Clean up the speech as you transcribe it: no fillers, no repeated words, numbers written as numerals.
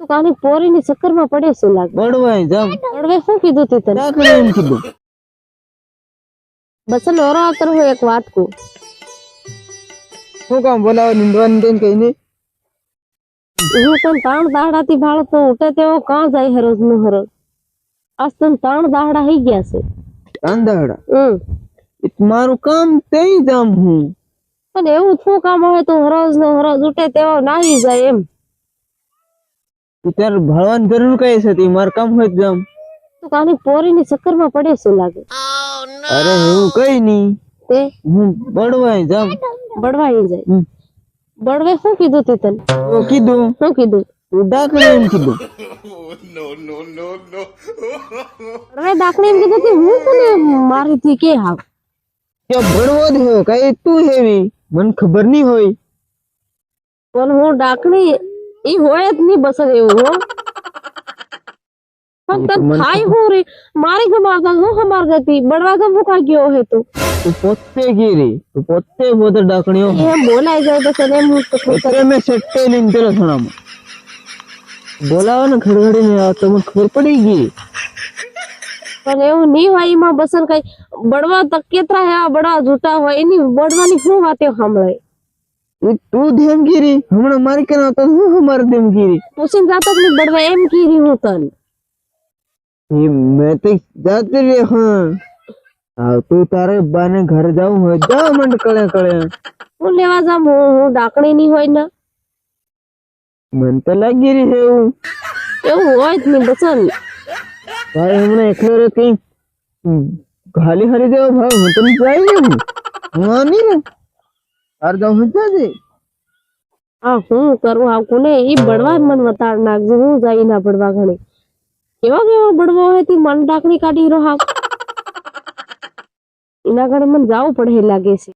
તો કાની પોરીની ચક્કરમાં પડે છે લાગે. બળવાય જામ બળવે શું કીધું તી તને? ડાકણે એમ કીધું. બસ નોરો આવતો હોય એક વાત કો. શું કામ બોલાવો નિંદવાની તેમ કઈ નહીં. હું તને 3 દાડાથી ભાળ તો ઉઠે તેવો કાં જાય હરોજ નો હરોજ. આજ તને 3 દાડા થઈ ગયા છે. આંધાડા મારું કામ તેઈ જામ હું. પણ એવું શું કામ હોય તો હરોજ નો હરોજ ઉઠે તેવો નાહી જાય એમ. ત્યારે ભાળવાની જરૂર કઈ છે તી મારું કામ હોય જામ. તો કાની પોરીની ચક્કરમાં પડે છે લાગે. અરે એવું કઈ નહીં. તે હું બળવાય જામ. બળવાઈ જાય. બળવે શું કીધું તી તને? તો કીધું શું કીધું? તું ડાકણે એમ કીધું. બળવે ડાકણી એમ કીધું કે હું કોને મારી થી કે હાવ. કે બળવો જ હો કઈ તું હેવી મને ખબર નહીં હોય. પણ હું ડાકણી ઈ હોય જ નહીં બસ એવું હો. ફક્ત થાય હું રે મારી ગમાવતા હું હમાર ગતી બળવા ગમ મુકા ગયો હે તું. તું પોતે ગીરી તું પોતે પોતે ડાકણીઓ એમ બોલાઈ જાય તો સને હું તો અત્યારે મેં સટ્ટે લઈને પેલો થણામાં બોલાવો ને ખડખડી ને તો મને ખબર પડી ગઈ. પણ એવું નહીં હોય એમાં બસન કઈ બળવા તક કેતરા હે બડા જૂટા હોય એની બળવાની શું વાતે સાંભળાય. તું ધેમગીરી હમણાં મારી કે તો હું હમારે ધેમગીરી પૂછીને જાતો જ નહીં બળવા એમ કીરી હું તને. मैं तो जाते रे हाँ તું તારે બાને ઘર જાવું હોય જા મંડ કળે કળે. હું લેવા જામ હું ડાકણી નહીં હોય ને. મન તો લાગી રહી છે એવું હોય જ નહીં બસન. ભાઈ હમણાં એકલો રે કઈ ગાલી હરી દેવો ભાઈ હું તને જાય ને હું આની ને તાર જાઉં હજા દે. હા હું કરું આ કોને ઈ બળવા મન વતાડ નાખજો હું જાય ના બળવા ઘણી. કેવા કેવા બળવો હોય તી મન ડાકણી કાઢી રહ્યો હા. એના ઘરે મને જાવું પડે લાગે છે.